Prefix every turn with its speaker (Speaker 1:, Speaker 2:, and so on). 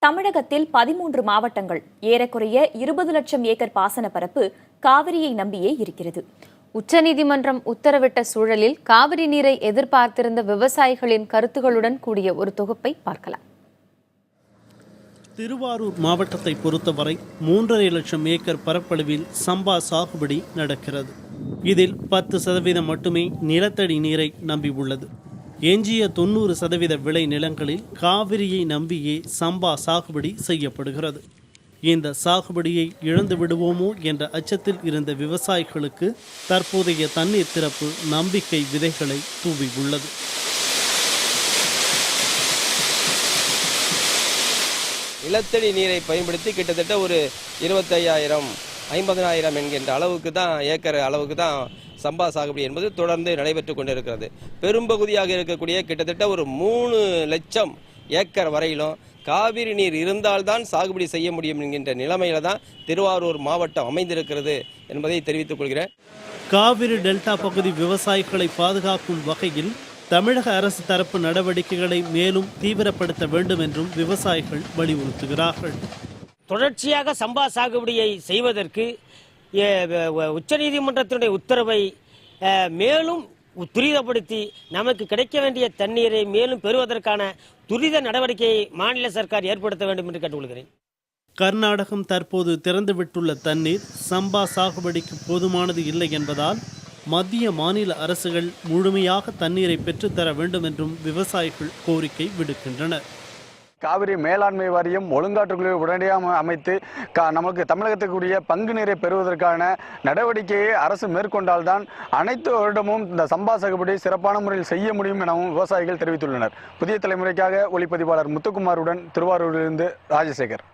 Speaker 1: தமிழகத்தில் 13 மாவட்டங்கள் ஏறக்குறைய 20 லட்சம் ஏக்கர் பாசன பரப்பு காவிரியை நம்பியே இருக்கிறது.
Speaker 2: உச்சநீதிமன்றம் உத்தரவிட்ட சூழலில் காவிரி நீரை எதிர்பார்த்திருந்த விவசாயிகளின் கருத்துகளுடன் கூடிய ஒரு தொகுப்பை பார்க்கலாம்.
Speaker 3: திருவாரூர் மாவட்டத்தை பொறுத்தவரை 3.5 லட்சம் ஏக்கர் பரப்பளவில் சம்பா சாகுபடி நடக்கிறது. இதில் 10% மட்டுமே நிலத்தடி நீரை நம்பியுள்ளது. எஞ்சிய 90% விளை நிலங்களில் காவிரியை நம்பியே சம்பா சாகுபடி செய்யப்படுகிறது. இந்த சாகுபடியை இழந்து விடுவோமோ என்ற அச்சத்தில் இருந்த விவசாயிகளுக்கு தற்போதைய தண்ணீர் திறப்பு நம்பிக்கை விதைகளை தூவியுள்ளது.
Speaker 4: நிலத்தடி நீரை பயன்படுத்தி கிட்டத்தட்ட ஒரு 25,000 50,000 என்கின்ற அளவுக்கு தான் ஏக்கர் அளவுக்கு தான் சம்பா சாகுபடி என்பது தொடர்ந்து நடைபெற்று கொண்டிருக்கிறது. பெரும்பகுதியாக இருக்கக்கூடிய கிட்டத்தட்ட ஒரு 3 லட்சம் ஏக்கர் வரையிலும் காவிரி நீர் இருந்தால்தான் சாகுபடி செய்ய முடியும் என்கின்ற நிலைமையில தான் திருவாரூர் மாவட்டம் அமைந்திருக்கிறது என்பதை தெரிவித்துக் கொள்கிறேன்.
Speaker 3: காவிரி டெல்டா பகுதி விவசாயிகளை பாதுகாக்கும் வகையில் தமிழக அரசு தரப்பு நடவடிக்கைகளை மேலும் தீவிரப்படுத்த வேண்டும் என்றும் விவசாயிகள் வலியுறுத்துகிறார்கள்.
Speaker 5: தொடர்ச்சியாக சம்பா சாகுபடியை செய்வதற்கு உச்சநீதிமன்றத்தினுடைய உத்தரவை மேலும் துரிதப்படுத்தி நமக்கு கிடைக்க வேண்டிய தண்ணீரை மேலும் பெறுவதற்கான துரித நடவடிக்கையை மாநில சர்க்கார் ஏற்படுத்த வேண்டும் என்று கேட்டுக்கொள்கிறேன்.
Speaker 3: கர்நாடகம் தற்போது திறந்துவிட்டுள்ள தண்ணீர் சம்பா சாகுபடிக்கு போதுமானது இல்லை என்பதால் மத்திய மாநில அரசுகள் முழுமையாக தண்ணீரை பெற்றுத்தர வேண்டும் என்றும் விவசாயிகள் கோரிக்கை விடுக்கின்றனர்.
Speaker 6: காவிரி மேலாண்மை வாரியம் ஒழுங்காற்றுக்குழுவை உடனடியாக அமைத்து நமக்கு தமிழகத்துக்குரிய பங்கு நீரை பெறுவதற்கான நடவடிக்கையை அரசு மேற்கொண்டால்தான் அனைத்து வருடமும் இந்த சம்பா சாகுபடி சிறப்பான முறையில் செய்ய முடியும் எனவும் விவசாயிகள் தெரிவித்துள்ளனர். புதிய தலைமுறைக்காக ஒளிப்பதிவாளர் முத்துக்குமாருடன் திருவாரூரிலிருந்து ராஜசேகர்.